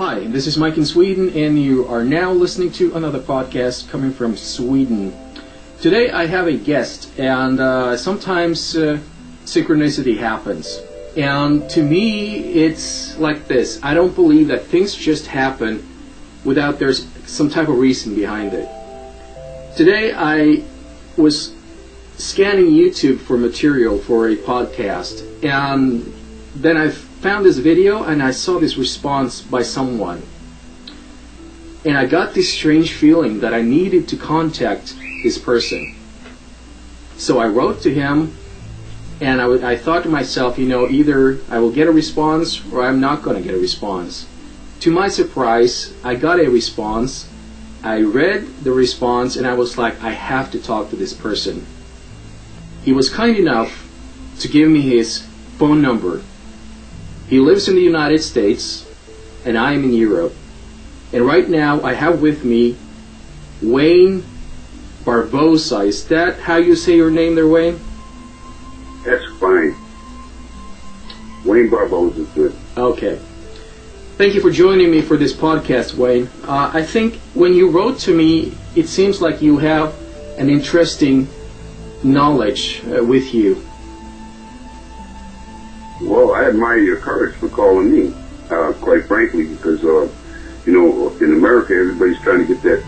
Hi, this is Mike in Sweden, and you are now listening to another podcast coming from Sweden. Today I have a guest, and sometimes synchronicity happens. And to me, it's like this. I don't believe that things just happen without there's some type of reason behind it. Today I was scanning YouTube for material for a podcast, and then I found this video and I saw this response by someone, and I got this strange feeling that I needed to contact this person. So I wrote to him, and I thought to myself, either I will get a response or I'm not going to get a response. To my surprise, I got a response. I read the response and I was like, I have to talk to this person. He was kind enough to give me his phone number. He lives in the United States, and I am in Europe. And right now, I have with me Wayne Barbosa. Is that how you say your name there, Wayne? That's fine. Wayne Barbosa is good. Okay. Thank you for joining me for this podcast, Wayne. I think when you wrote to me, it seems like you have an interesting knowledge with you. Well, I admire your courage for calling me, quite frankly, because, in America, everybody's trying to get that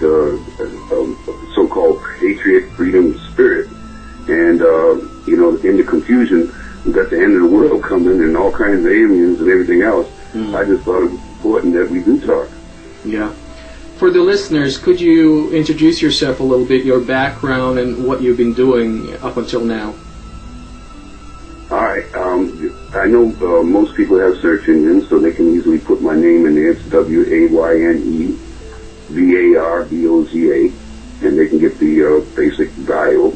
so-called patriot freedom spirit. And, in the confusion, we got the end of the world coming and all kinds of aliens and everything else. I just thought it was important that we do talk. Yeah. For the listeners, could you introduce yourself a little bit, your background, and what you've been doing up until now? All right. I know most people have search engines, so they can easily put my name in there. It's WayneVarboza, and they can get the basic bio.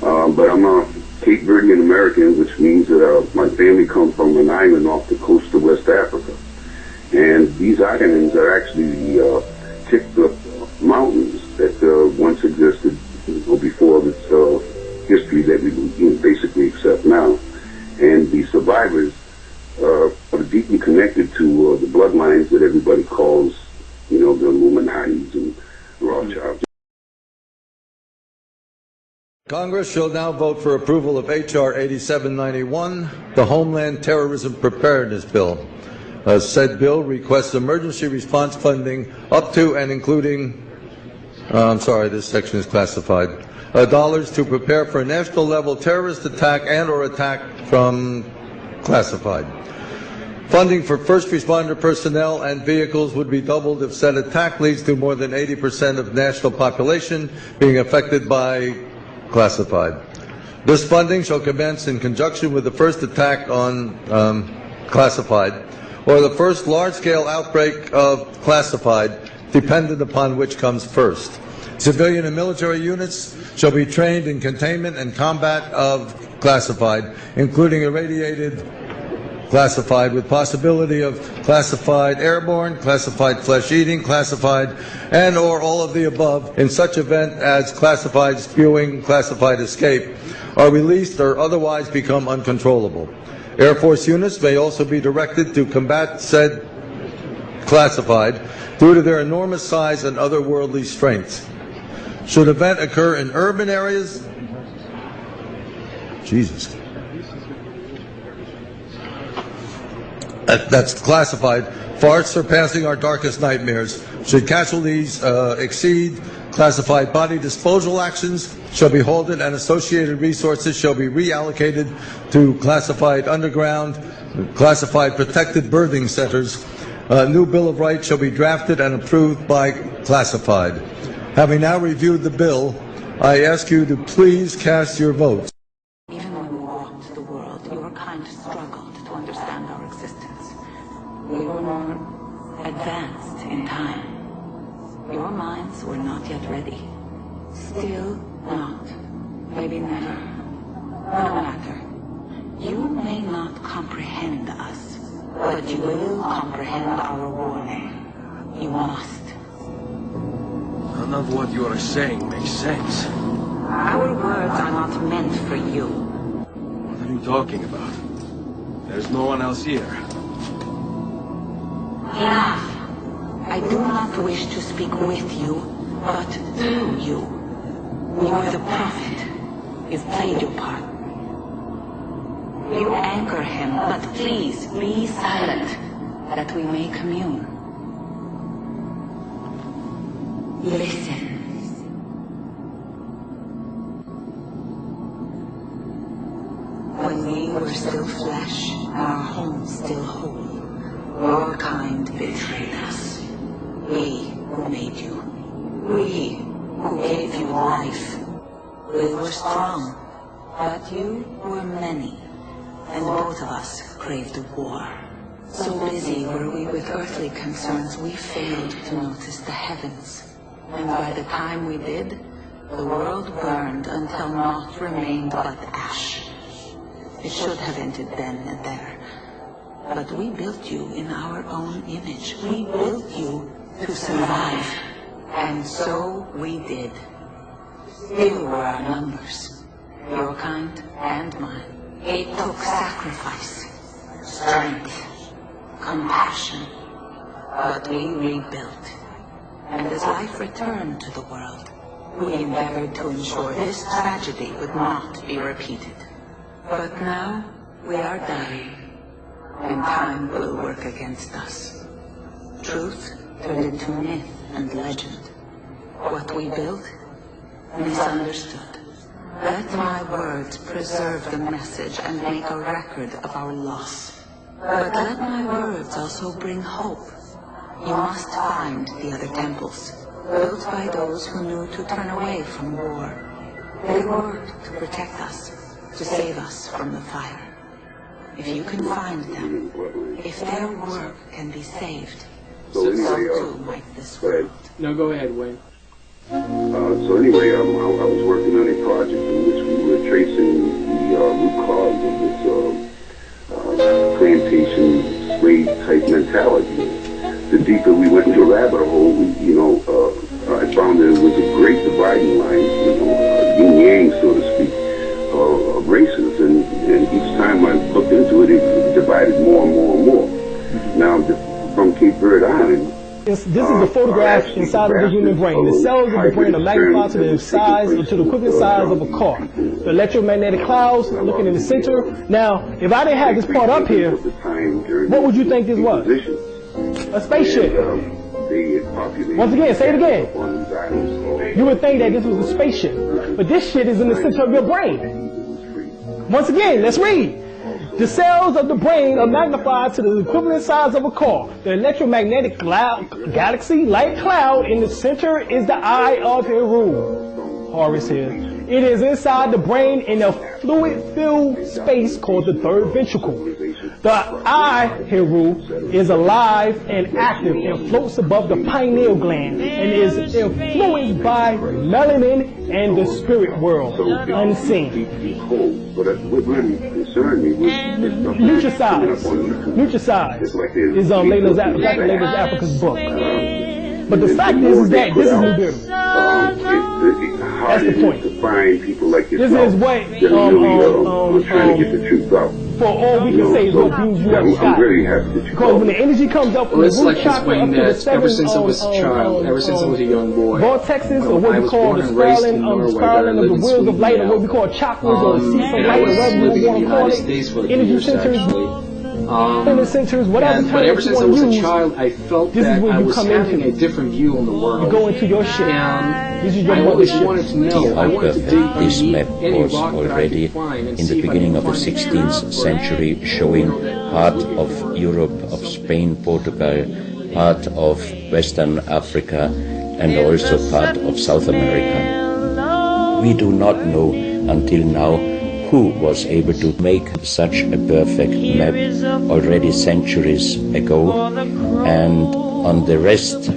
But I'm a Cape Verdean American, which means that my family comes from an island off the coast of West Africa. And these islands are actually the tipped-up mountains that once existed before this history that we basically accept now. And the survivors are deeply connected to the bloodlines that everybody calls, the Illuminatis and Rothschilds. Congress shall now vote for approval of H.R. 8791, the Homeland Terrorism Preparedness Bill. Said bill requests emergency response funding up to and including, this section is classified, dollars to prepare for a national level terrorist attack and or attack from classified. Funding for first responder personnel and vehicles would be doubled if said attack leads to more than 80% of national population being affected by classified. This funding shall commence in conjunction with the first attack on classified or the first large-scale outbreak of classified, dependent upon which comes first. Civilian and military units shall be trained in containment and combat of classified, including irradiated classified, with possibility of classified airborne, classified flesh-eating, classified, and or all of the above in such event as classified spewing, classified escape, are released or otherwise become uncontrollable. Air Force units may also be directed to combat said classified due to their enormous size and otherworldly strength. Should event occur in urban areas, that's classified, far surpassing our darkest nightmares. Should casualties exceed classified, body disposal actions shall be halted and associated resources shall be reallocated to classified underground, classified protected birthing centers. A new Bill of Rights shall be drafted and approved by classified. Having now reviewed the bill, I ask you to please cast your votes. Even when we walked the world, your kind struggled to understand our existence. We were more advanced in time. Your minds were not yet ready. Still not. Maybe never. No matter. You may not comprehend us, but you will comprehend our warning. You must. None of what you are saying makes sense. Our words are not meant for you. What are you talking about? There's no one else here. Enough. I do not wish to speak with you, but through you. You are the prophet. You've played your part. You anchor him, but please be silent, that we may commune. Listen. When we were still flesh, our home still whole, your kind betrayed us. We who made you. We who gave you life. We were strong, but you were many, and both of us craved war. So busy were we with earthly concerns, we failed to notice the heavens. And by the time we did, the world burned until naught remained but ash. It should have ended then and there. But we built you in our own image. We built you to survive. And so we did. Few were our numbers, your kind and mine. It took sacrifice, strength, compassion. But we rebuilt. And as life returned to the world, we endeavored to ensure this tragedy would not be repeated. But now we are dying, and time will work against us. Truth turned into myth and legend. What we built, misunderstood. Let my words preserve the message and make a record of our loss. But let my words also bring hope. You must find the other temples, built by those who knew to turn away from war. They worked to protect us, to save us from the fire. If you can find them, if their work can be saved, so too might this world. No, go ahead, Wayne. So anyway, I was working on a project in which we were tracing the root cause of this plantation slave type mentality. The deeper we went into the rabbit hole, I found that it was a great dividing line, yin yang, so to speak, of races. And each time I looked into it, it divided more and more and more. Now, from Cape Verde Island, this is a photograph inside of the human brain. The cells of the brain are magnified to the size or to the equivalent size of a car. The electromagnetic clouds looking in the center. Now, if I didn't have this part up here, what would you think this was? A spaceship. Once again, say it again. You would think that this was a spaceship, but this shit is in the center of your brain. Once again, let's read. The cells of the brain are magnified to the equivalent size of a car. The electromagnetic galaxy light cloud in the center is the eye of Heru. Horus here. It is inside the brain in a fluid-filled space called the third ventricle. The eye, Heru, is alive and active and floats above the pineal gland and is influenced by melanin and the spirit world, unseen. But what really concerned me was Nutricide is on Layla's Africa's book. But the fact is that this is Nibiru. That's the point. To find people like yourself, this is what trying to get the truth out. For all we can say is what brings you up, Scott. Because when the energy comes up from the root chakra up to the seven, ever since I was a child, ever since I was a young boy, vortexes, or what we call the spiraling of the wheels of light, or what we call chakras, or seats of light, or whatever you want to call it, energy centers, centers, whatever but ever since I was a use, child, I felt that I was having a different view on the world. You go into your shit. And this is your I always wanted to know. The outbirth of this map was already in the beginning of the 16th century, showing part of Europe, of Spain, Portugal, part of Western Africa, and also part of South America. We do not know until now who was able to make such a perfect map already centuries ago, and on the rest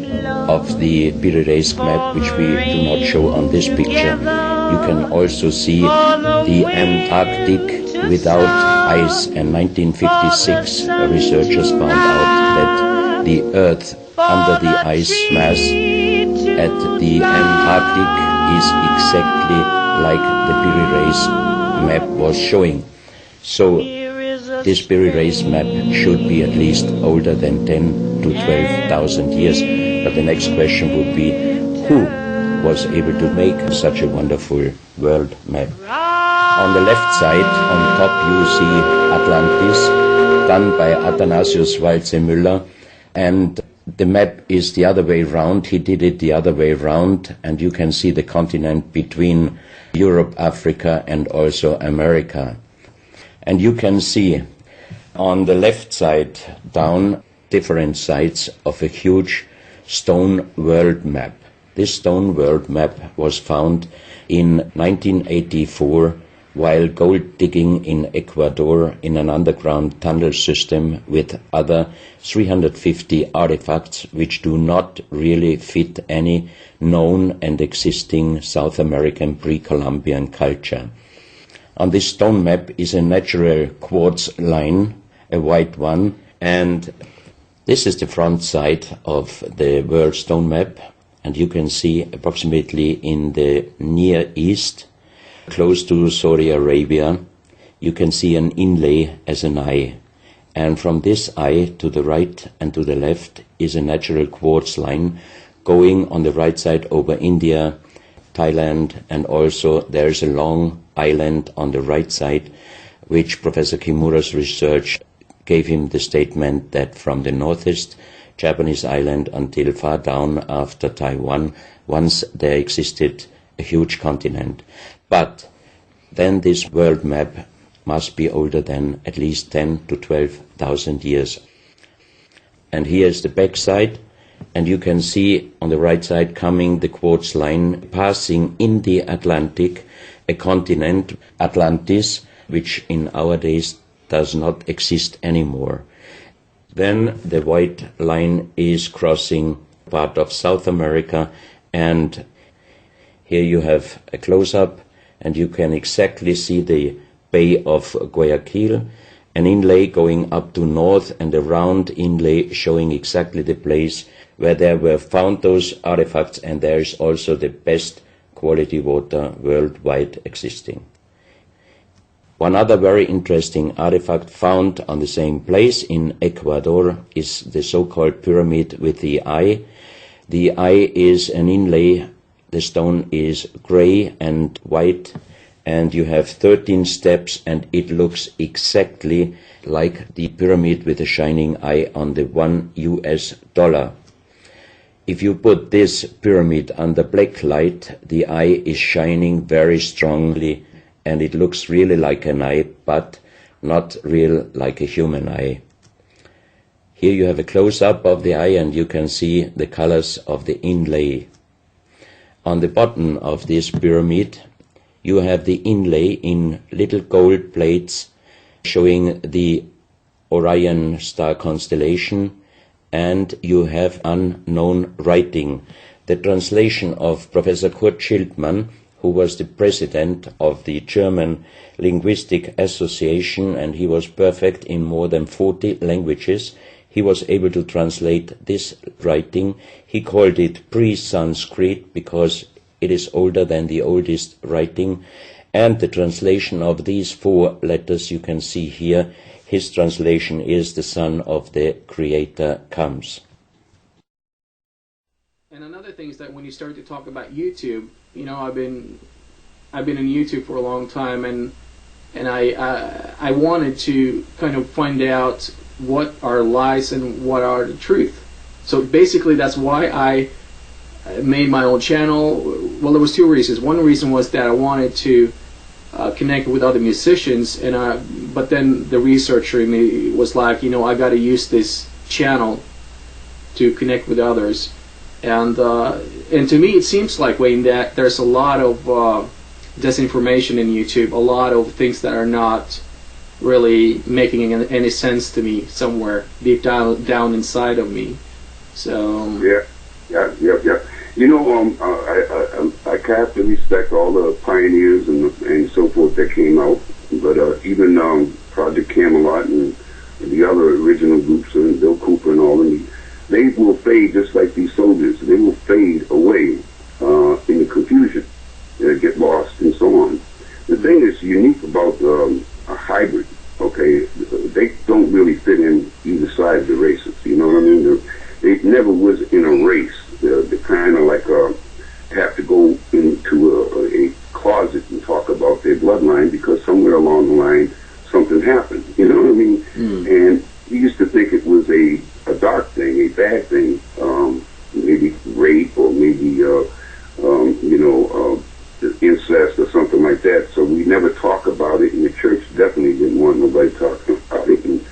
of the Pyrenees map, which we do not show on this picture, you can also see the Antarctic without ice. In 1956, researchers found out that the Earth under the ice mass at the Antarctic is exactly like the Pyrenees map was showing. So this Berry Race map should be at least older than 10 to 12,000 years. But the next question would be, who was able to make such a wonderful world map? On the left side, on top, you see Atlantis, done by Athanasius Walzemüller, and the map is the other way round. He did it the other way round, and you can see the continent between Europe, Africa, and also America. And you can see on the left side down different sides of a huge stone world map. This stone world map was found in 1984 while gold digging in Ecuador in an underground tunnel system with other 350 artifacts which do not really fit any known and existing South American pre-Columbian culture. On this stone map is a natural quartz line, a white one, and this is the front side of the world stone map, and you can see approximately in the Near East, close to Saudi Arabia, you can see an inlay as an eye. And from this eye to the right and to the left is a natural quartz line going on the right side over India, Thailand, and also there is a long island on the right side, which Professor Kimura's research gave him the statement that from the northeast Japanese island until far down after Taiwan, once there existed a huge continent. But then this world map must be older than at least 10 to 12,000 years. And here is the back side, and you can see on the right side coming the quartz line passing in the Atlantic, a continent, Atlantis, which in our days does not exist anymore. Then the white line is crossing part of South America, and here you have a close-up, and you can exactly see the Bay of Guayaquil, an inlay going up to north, and a round inlay showing exactly the place where there were found those artifacts, and there is also the best quality water worldwide existing. One other very interesting artifact found on the same place in Ecuador is the so-called pyramid with the eye. The eye is an inlay. The stone is gray and white, and you have 13 steps, and it looks exactly like the pyramid with a shining eye on the $1 US. If you put this pyramid under black light, the eye is shining very strongly, and it looks really like an eye, but not real like a human eye. Here you have a close-up of the eye, and you can see the colors of the inlay. On the bottom of this pyramid, you have the inlay in little gold plates showing the Orion star constellation, and you have unknown writing. The translation of Professor Kurt Schildmann, who was the president of the German Linguistic Association, and he was perfect in more than 40 languages. He was able to translate this writing. He called it pre-Sanskrit because it is older than the oldest writing. And the translation of these 4 letters you can see here, his translation is "the Son of the Creator comes." And another thing is that when you start to talk about YouTube, you know, I've been in YouTube for a long time, and I wanted to kind of find out what are lies and what are the truth. So basically that's why I made my own channel. Well, there was 2 reasons. One reason was that I wanted to connect with other musicians, but then the researcher in me was like, you know, I got to use this channel to connect with others. And to me it seems like, Wayne, that there's a lot of disinformation in YouTube, a lot of things that are not really making any sense to me somewhere deep down inside of me. So yeah. You know, I have to respect all the pioneers and so forth that came out, but even Project Camelot and the other original groups, and Bill Cooper and all of them, they will fade just like these soldiers. They will fade away in the confusion, get lost, and so on. The thing that's unique about a hybrid, okay, incest or something like that. So we never talk about it, and the church definitely didn't want nobody talking about it. And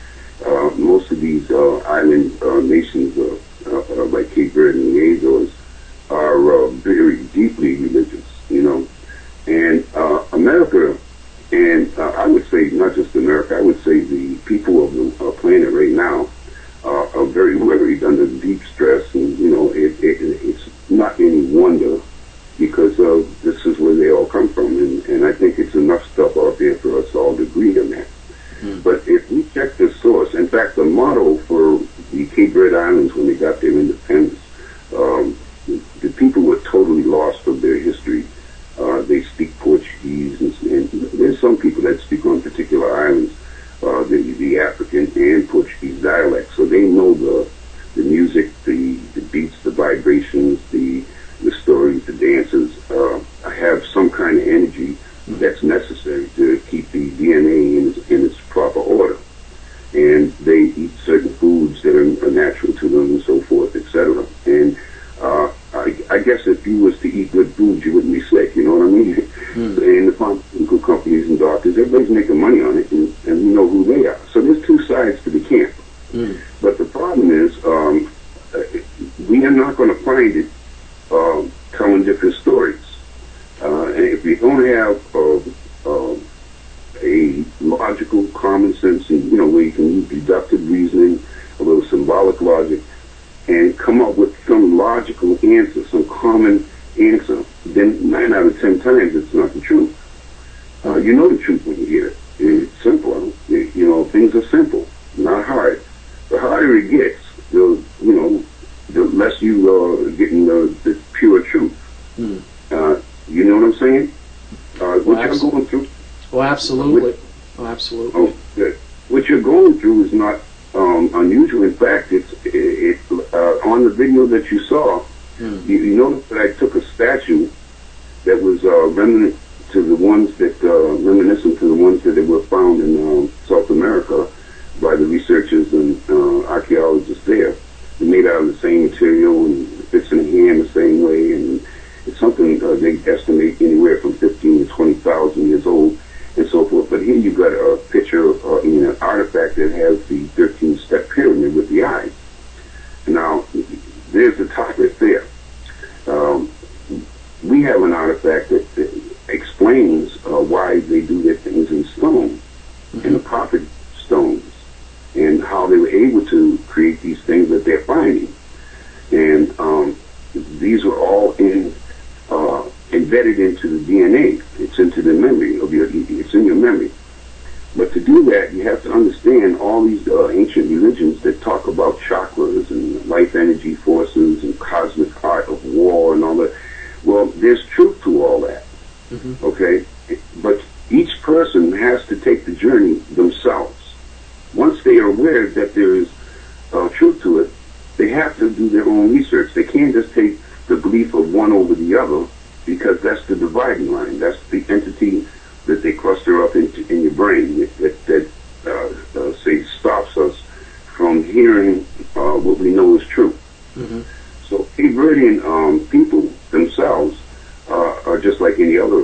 most of these island nations, like Cape Verde and the Azores, are very deeply religious, you know. And America, and I would say not just America, I would say the people of the planet right now are very worried under deep stress, and you know, it's not any wonder, because this is where they all come from, and I think it's enough stuff out there for us all to agree on that. But if we check the source, in fact, the motto for the Cape Verde Islands when they got their independence, the people were totally lost of their history. They speak Portuguese, and there's some people that speak on particular islands, the African and Portuguese dialect, so they know the music, the beats, the vibrations, the stories, the dances, have some kind of energy that's necessary to keep the DNA in its proper order. And they eat certain foods that are natural to them and so forth, etc. And I guess if you was to eat good food, you wouldn't be sick, you know what I mean? And the pharmaceutical companies and doctors, everybody's making money on it, and we know who they are. So there's two sides to the camp. But the problem is, we are not going to find it telling different stories. And if we don't have a logical, common sense, and you know, where you can use deductive reasoning, a little symbolic logic, and come up with some logical answer, some common answer, then 9 out of 10 times it's not the truth. You know the truth when you hear it. It's simple. You know, things are simple, not hard. The harder it gets, the less you are getting the pure truth. You know what I'm saying? What you're going through. Oh, absolutely. Absolutely. Oh, good. What you're going through is not unusual. In fact, it's on the video that you saw. You notice that I took a statue that was reminiscent to the ones that were found in South America by the researchers and archaeologists there. They're made out of the same material and fits in a hand the same way, and it's something they estimate anywhere from 15 to 20,000 years old and so forth. But here you've got a picture in an artifact that has the 13-step pyramid with the eye. Now, there's the top right there. We have an artifact that explains why they do their things in stone, in the prophet stones, and how they were able to create these things that they're finding. And these are all embedded into the DNA. It's into the memory of it's in your memory. But to do that, you have to understand all these ancient religions that talk about chakras and life energy forces and cosmic art of war and all that. Well, there's truth to all that, okay? But each person has to take the journey themselves. Once they are aware that there is truth to it, they have to do their own research. They can't just take the belief of one over the other, because that's the dividing line. That's the entity that they cluster up in your brain that say stops us from hearing what we know is true. So Cape Verdean people themselves are just like any other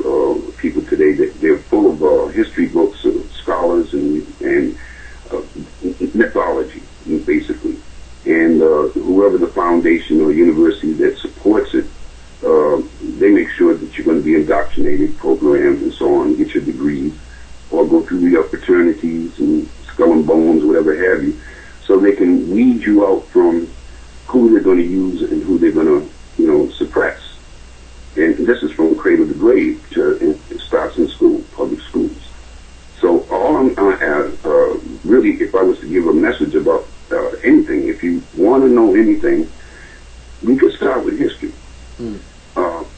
people today. They're full of history books, scholars, and mythology, basically. And whoever the foundation or university that supports it, they make sure that you're going to be indoctrinated, programmed, and so on, get your degrees, or go through your fraternities and Skull and Bones, whatever have you, so they can weed you out from who they're going to use and who they're going to, suppress. And this is from cradle to grave. It starts in school, public schools. So all I'm really, if I was to give a message about anything, if you want to know anything, we could start with history.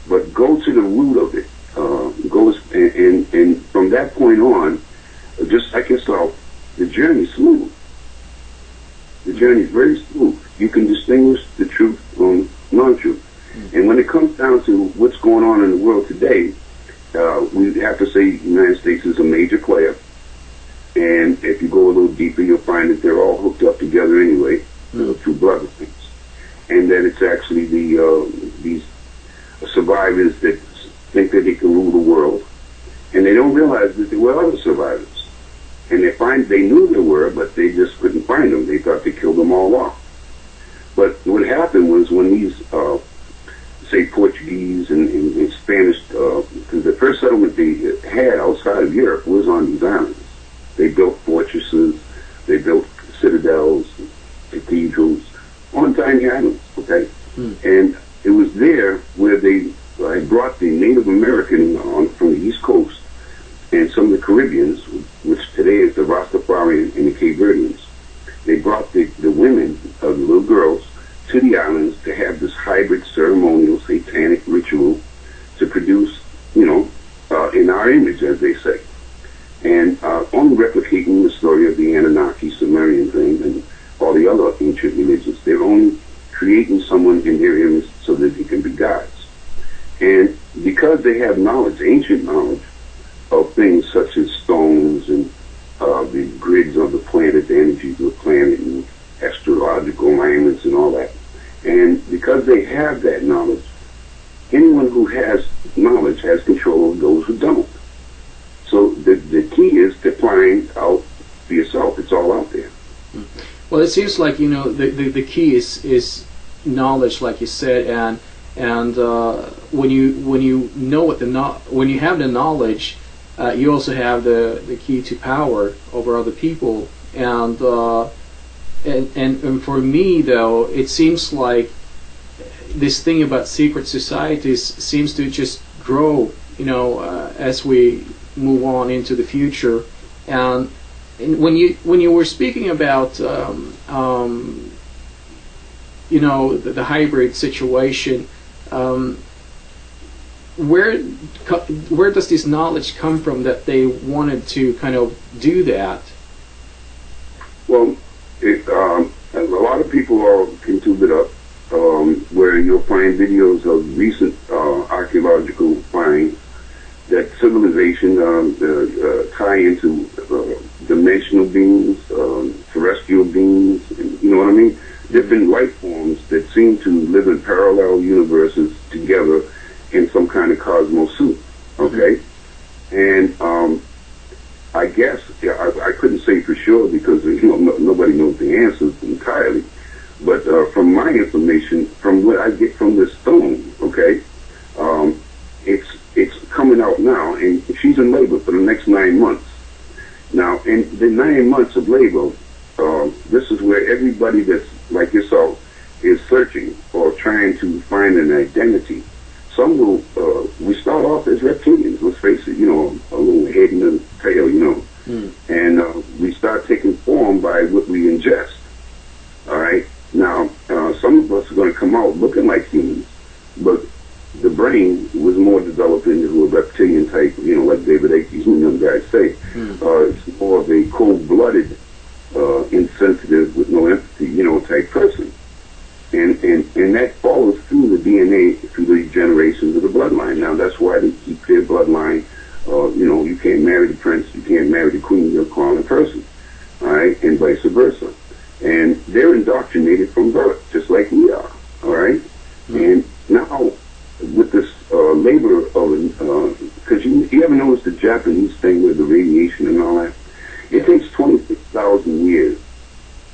But go to the root of it. And from that point on, just like yourself, the journey's smooth. The journey's very smooth. You can distinguish the truth from non-truth. And when it comes down to what's going on in the world today, we have to say the United States is a major player. And if you go a little deeper, you'll find that they're all hooked up together anyway, through blood things. And that it's actually these survivors that think that they can rule the world, and they don't realize that there were other survivors. And they knew there were, but they just couldn't find them. They thought they killed them all off. But what happened was when these, say, Portuguese and Spanish, because the first settlement they had outside of Europe was on these islands. They built fortresses, they built citadels, cathedrals, on tiny islands, okay? And it was there where they brought the Native American on from the East Coast and some of the Caribbeans, which today is the Rastafarian and the Cape Verdeans. They brought the women, the little girls, to the islands to have this hybrid ceremonial satanic ritual to produce, in our image, as they say. And only replicating the story of the Anunnaki Sumerian thing and all the other ancient religions. They're only creating someone in their image so that they can be gods. And because they have knowledge, ancient knowledge, of things such as stones and the grids of the planet, the energies of the planet, and astrological alignments and all that. And because they have that knowledge, anyone who has knowledge has control of those who don't. So the key is to find out for yourself. It's all out there. Well, it seems like the key is knowledge, like you said, and when you know when you have the knowledge, you also have the key to power over other people. And for me, though, it seems like this thing about secret societies seems to just grow, as we move on into the future. And when you were speaking about the hybrid situation, where does this knowledge come from that they wanted to kind of do that? Well, a lot of people can tube it up, where you'll find videos of recent archaeological finds that civilization tie into dimensional beings, terrestrial beings, and, you know what I mean? Different life forms that seem to live in parallel universes together in some kind of cosmos suit, okay? And I guess, I couldn't say for sure because, nobody knows the answers entirely, but from my information, from what I get from this stone, okay, it's coming out now, and she's in labor for the next 9 months. Now, in the 9 months of labor, this is where everybody that's like yourself is searching or trying to find an identity. Some will, we start off as reptilians, let's face it, a little head and a tail, and we start taking form by what we ingest. All right? Now, some of us are going to come out looking like humans, but the brain was more developed into a reptilian type, like David Icke and them guys say. It's more of a cold-blooded, insensitive, with no empathy, type person. And that follows through the DNA, through the generations of the bloodline. Now, that's why they keep their bloodline. You can't marry the prince, you can't marry the queen, you're a common person. All right? And vice versa. And they're indoctrinated from birth, just like we are. All right? And now, with this labor of, because you ever notice the Japanese thing with the radiation and all that? It takes 26,000 years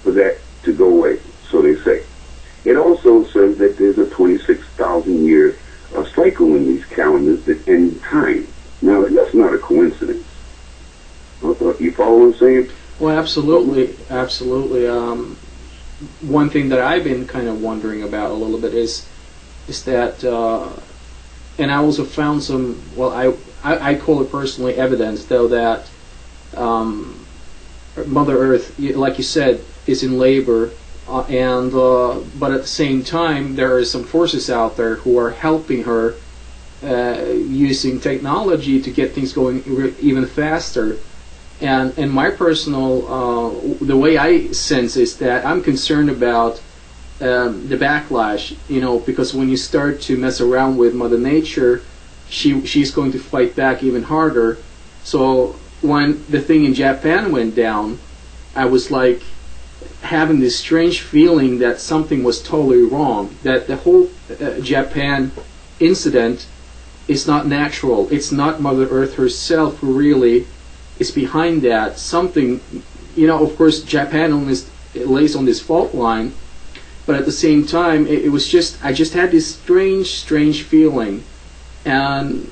for that to go away, so they say. It also says that there's a 26,000 year cycle in these calendars that end time. Now, that's not a coincidence. You follow what I'm saying? Well, absolutely, absolutely. One thing that I've been kind of wondering about a little bit is that, and I also found some, well, I call it personally evidence, though, that Mother Earth, like you said, is in labor, but at the same time, there are some forces out there who are helping her using technology to get things going even faster. And my personal, the way I sense is that I'm concerned about the backlash, because when you start to mess around with Mother Nature, she's going to fight back even harder. So when the thing in Japan went down, I was like having this strange feeling that something was totally wrong, that the whole Japan incident it's not natural. It's not Mother Earth herself who really is behind that. Something, of course, Japan lays on this fault line, but at the same time, it was just, I just had this strange feeling. And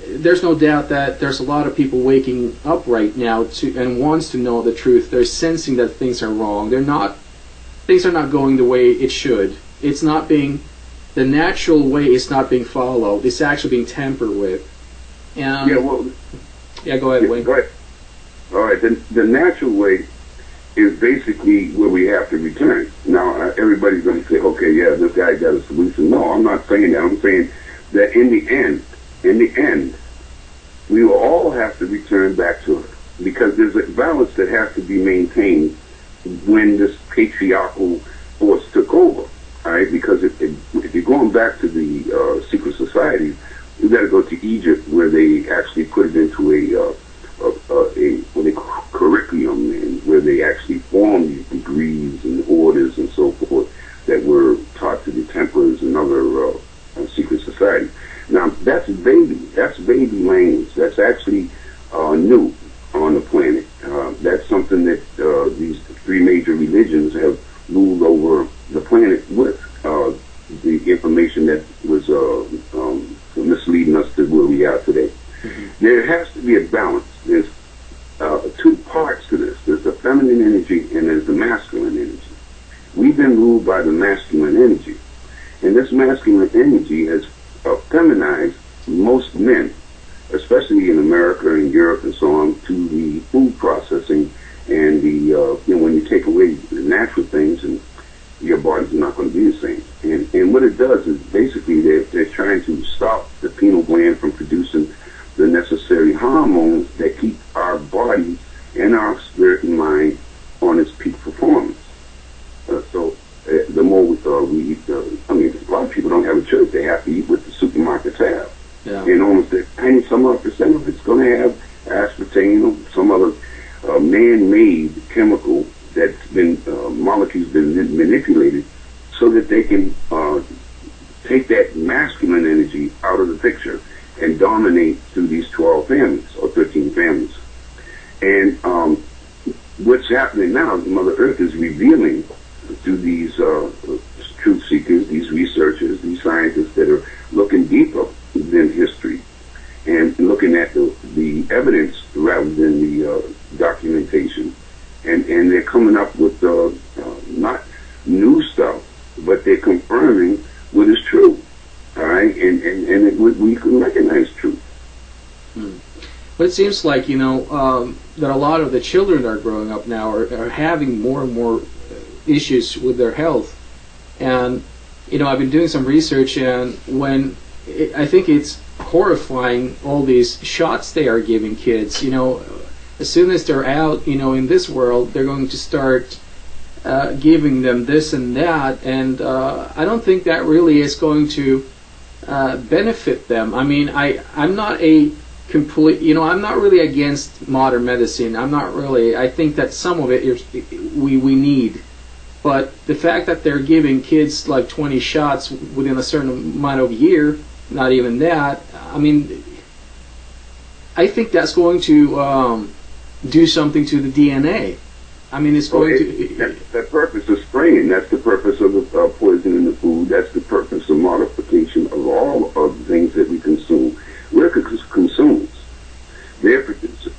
there's no doubt that there's a lot of people waking up right now and wants to know the truth. They're sensing that things are wrong. Things are not going the way it should. It's not being, the natural way is not being followed. It's actually being tampered with. And go ahead, Wayne. Go ahead. All right, the natural way is basically where we have to return. Now, everybody's going to say, okay, yeah, this guy got a solution. No, I'm not saying that. I'm saying that in the end, we will all have to return back to it, because there's a balance that has to be maintained when this patriarchal force took over. All right, because if you're going back to the secret societies, you got to go to Egypt, where they actually put it into a curriculum, and where they actually formed these degrees and orders and so forth that were taught to the Templars and other secret societies. Now, that's baby language. That's actually new on the planet. That's something that these three major religions have ruled over the planet with. The information that was misleading us to where we are today. Mm-hmm. There has to be a balance. There's two parts to this. There's the feminine energy and there's the masculine energy. We've been ruled by the masculine energy. And this masculine energy has feminized most men, especially in America and Europe and so on, to the food processing and the, when you take away the natural things, and your body's not going to be the same. And what it does is basically they're trying to stop the pineal gland from producing the necessary hormones that keep our body and our spirit and mind on its peak performance. The more we eat, a lot of people don't have a choice. They have to eat what the supermarkets have. Yeah. And almost 90% of it's going to have aspartame or some other man-made chemical that's been, molecules been manipulated so that they can take that masculine energy out of the picture and dominate through these 12 families or 13 families. And what's happening now, Mother Earth is revealing through these truth seekers, these researchers, these scientists that are looking deeper than history and looking at the evidence rather than the documentation. And they're coming up with not new stuff, but they're confirming what is true. All right, and we can recognize truth. But it seems like that a lot of the children that are growing up now are having more and more issues with their health. And I've been doing some research, and I think it's horrifying, all these shots they are giving kids. As soon as they're out, in this world, they're going to start giving them this and that, and I don't think that really is going to benefit them. I mean, I'm not a complete, I'm not really against modern medicine. I think that some of it we need. But the fact that they're giving kids like 20 shots within a certain amount of year, not even that, I think that's going to do something to the DNA. It's going to... The purpose of spraying, that's the purpose of the poison in the food, that's the purpose of modification of all of the things that we consume. We're consumers. They're producers.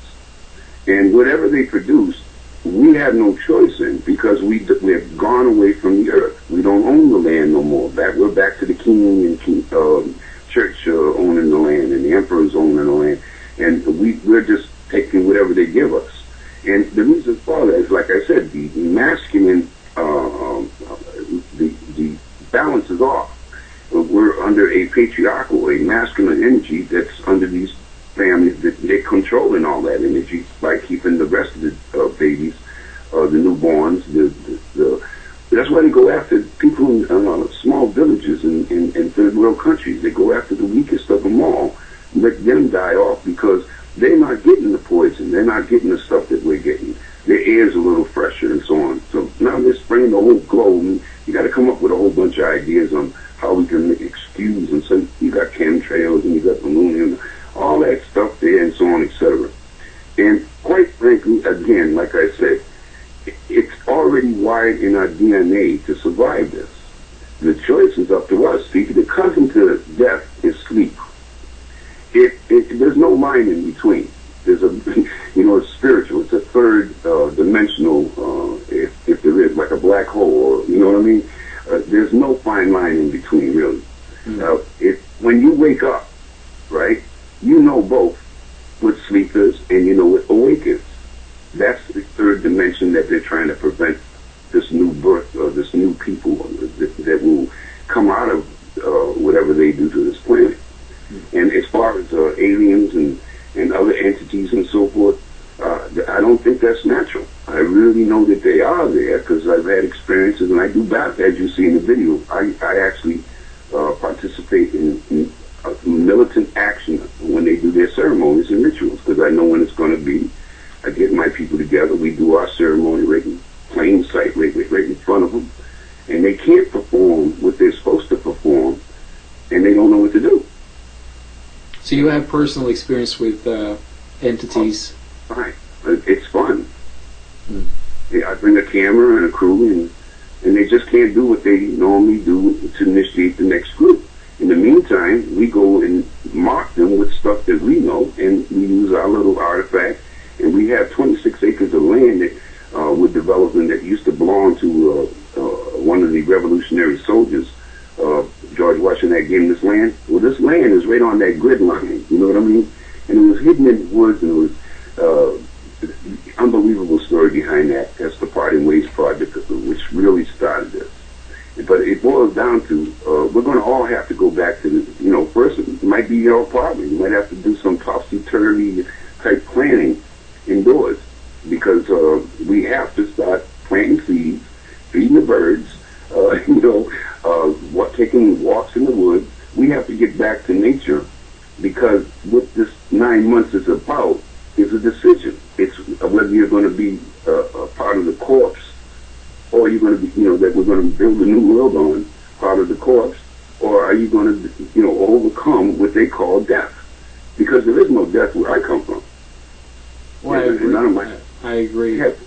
And whatever they produce, we have no choice in, because we have gone away from the earth. We don't own the land no more. We're back to the king and church owning the land, and the emperors owning the land. And we're just taking whatever they give us. And the reason for that is, like I said, the masculine, the balance is off. We're under a patriarchal, a masculine energy that's under these families that they're controlling all that energy by keeping the rest of the babies, the newborns. That's why they go after people in small villages in third world countries. They go after the weakest of them all, let them die off, because they're not getting the poison. They're not getting the stuff that we're getting. Their air's a little fresher and so on. So now they're spraying the whole globe, and you got to come up with a whole bunch of ideas on how we can excuse. And so you got chemtrails and you got balloons and all that stuff there and so on, etc. And quite frankly, again, like I said, it's already wired in our DNA to survive this. The choice is up to us. See, the cousin to death is sleep. There's no line in between. There's a, it's spiritual. It's a third dimensional, if there is, like a black hole, or, you know what I mean? There's no fine line in between, really. When you wake up, right, you know both what sleep is and you know what awake is. That's the third dimension that they're trying to prevent this new birth or this new people that will come out of whatever they do to this planet. And as far as aliens and other entities and so forth, I don't think that's natural. I really know that they are there because I've had experiences, and I do bath, as you see in the video. I actually participate in militant action when they do their ceremonies and rituals, because I know when it's going to be. I get my people together, we do our ceremony right in plain sight, right in front of them, and they can't perform what they're supposed to perform, and they don't know what to do. So you have personal experience with entities? Right. It's fun. I bring a camera and a crew, and they just can't do what they normally do to initiate the next group. In the meantime, we go and mark them with stuff that we know, and we use our little artifacts. And we have 26 acres of land that we're developing that used to belong to one of the revolutionary soldiers. George Washington had given this land. Well, this land is right on that grid line, you know what I mean? And it was hidden in the woods, and it was unbelievable story behind that. That's the Parting Ways Project, which really started this. But it boils down to, we're going to all have to go back to, first it might be your apartment. You might have to do some topsy-turvy type planning indoors, because we have to start planting seeds, feeding the birds, taking walks in the woods. We have to get back to nature, because what this 9 months is about is a decision. It's whether you're going to be a part of the corpse, or you're going to be, that we're going to build a new world on, part of the corpse, or are you going to, overcome what they call death? Because there is no death where I come from. Well, I agree. I agree. I have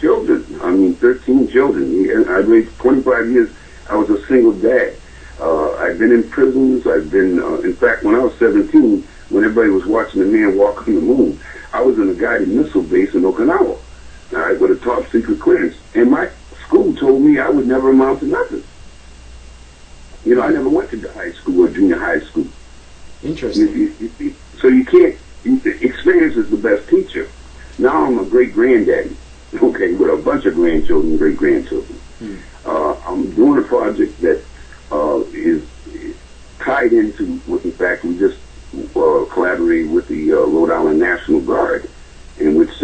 children. 13 children. I raised 25 years. I was a single dad. I've been in prisons. I've been, in fact, when I was 17, when everybody was watching the man walk on the moon, I was in a guided missile base in Okinawa, all right, with a top secret clearance. And my school told me I would never amount to nothing. I never went to high school or junior high school. Interesting. So you can't, experience is the best teacher. Now I'm a great-granddaddy, okay, with a bunch of grandchildren and great-grandchildren. I'm doing a project that is tied into what, in fact, we just collaborated with the Rhode Island National Guard, in which,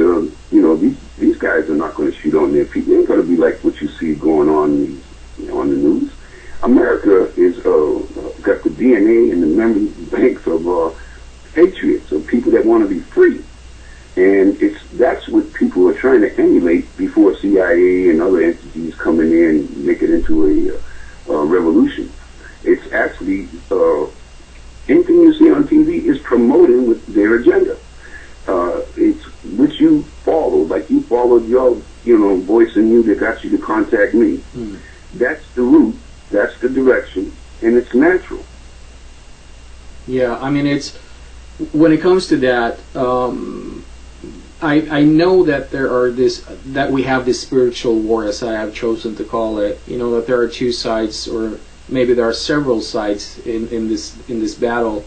these guys are not going to shoot on their people. They're going to be like what you see going on on the news. America is got the DNA and the memory banks of patriots, of people that want to be free. And that's what people are trying to emulate before CIA and other entities come in there and make it into a revolution. It's actually, anything you see on TV is promoting with their agenda. It's which you follow, like you followed your, voice in you that got you to contact me. That's the route, that's the direction, and it's natural. Yeah, it's, when it comes to that, I know that that we have this spiritual war, as I have chosen to call it. That there are two sides, or maybe there are several sides in this battle.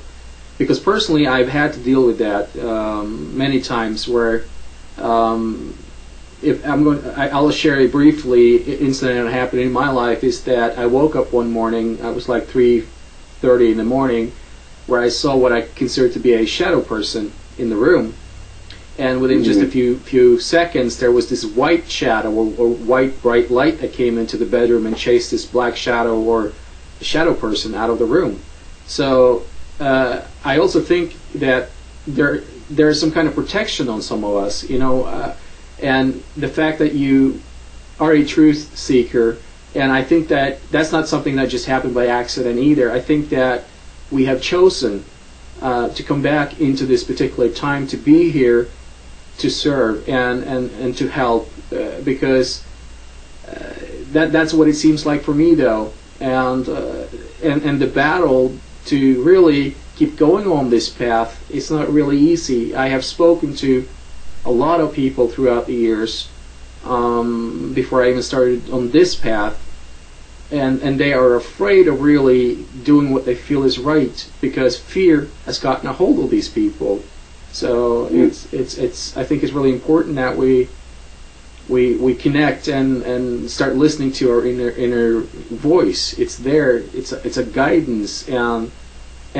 Because personally, I've had to deal with that many times. Where I'll share briefly an incident that happened in my life. Is that I woke up one morning. I was like 3:30 in the morning, where I saw what I considered to be a shadow person in the room. And within just a few seconds, there was this white shadow or white bright light that came into the bedroom and chased this black shadow or shadow person out of the room. So I also think that there's some kind of protection on some of us, and the fact that you are a truth seeker, And I think that that's not something that just happened by accident either. I think that we have chosen to come back into this particular time to be here to serve and to help, because that's what it seems like for me, though. And the battle to really keep going on this path, it's not really easy. I have spoken to a lot of people throughout the years before I even started on this path, and they are afraid of really doing what they feel is right because fear has gotten a hold of these people. So it's I think it's really important that we connect and start listening to our inner voice. It's there. It's a guidance, and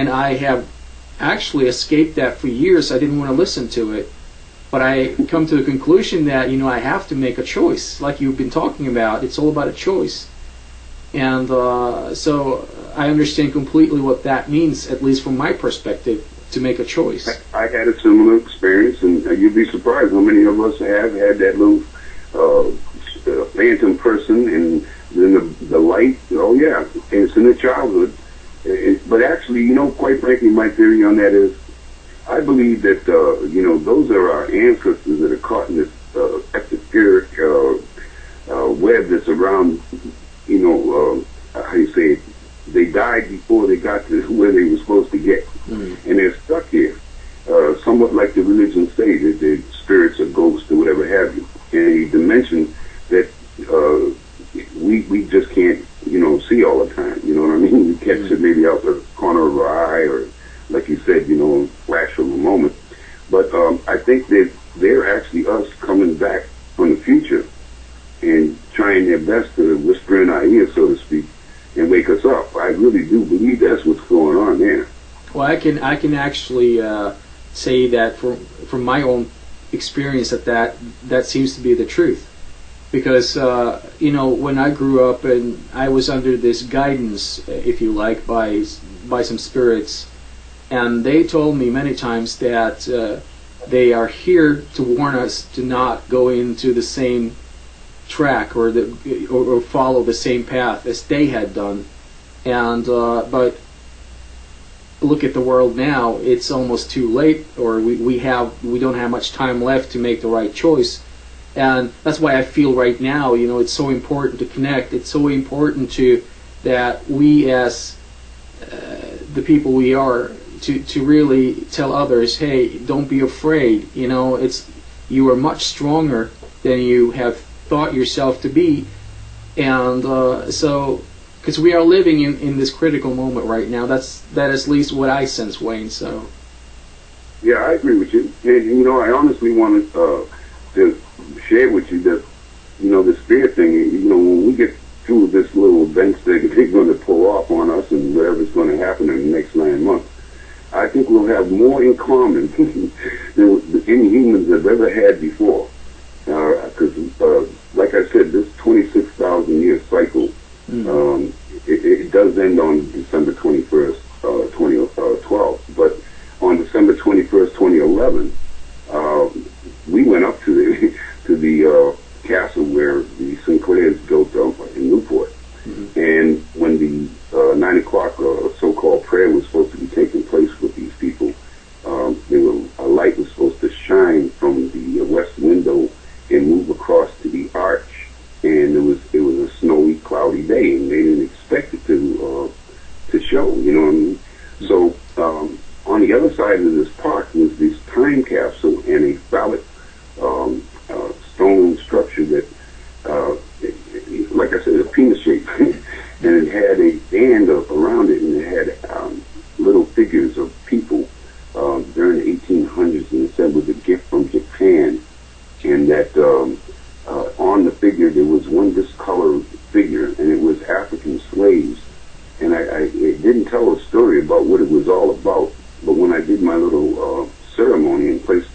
I have actually escaped that for years. I didn't want to listen to it, but I come to the conclusion that I have to make a choice, like you've been talking about. It's all about a choice, and so I understand completely what that means, at least from my perspective, to make a choice. I had a similar experience, and you'd be surprised how many of us have had that little phantom person, and then the light. Oh yeah, and it's in the childhood. But actually, quite frankly, my theory on that is, I believe that those are our ancestors that are caught in this esoteric web that's around. How you say it? They died before they got to where they were supposed to get, and they're stuck here. Somewhat like the religions say, that they're spirits or ghosts or whatever have you, in a dimension that we just can't see all the time. You know what I mean? We catch it maybe out the corner of our eye, or like you said, a flash of a moment. But I think that they're actually us coming back from the future and trying their best to whisper in our ear, so to speak, and wake us up. I really do believe that's what's going on there. Well, I can actually say that from my own experience that seems to be the truth, because when I grew up and I was under this guidance, if you like, by some spirits, and they told me many times that they are here to warn us to not go into the same track or follow the same path as they had done. And but look at the world now; it's almost too late, or we don't have much time left to make the right choice. And that's why I feel right now, it's so important to connect. It's so important that we, as the people we are, to really tell others, hey, don't be afraid. You are much stronger than you have thought yourself to be, and so because we are living in this critical moment right now. That is at least what I sense, Wayne. So yeah, I agree with you, and I honestly wanted to share with you that the spirit thing. When we get through this little events that they're going to pull off on us, and whatever's going to happen in the next 9 months, I think we'll have more in common than any humans have ever had before. Because, like I said, this 26,000-year cycle, it does end on December 21st, 2012. But on December 21st, 2011, we went up to the castle where the Sinclairs built in Newport. And when the 9 o'clock so-called prayer was supposed to be taking place with these people, a light was supposed to shine from the west window and move across to the arch, and it was a snowy, cloudy day, and they didn't expect it to show. You know what I mean? So on the other side of this park was this time capsule and a phallic stone structure that, like I said, a penis shape, and it had a band around it, and it had little figures of people during the 1800s, and it said it was a gift from Japan. And that on the figure there was one discolored figure, and it was African slaves. And it didn't tell a story about what it was all about. But when I did my little ceremony and placed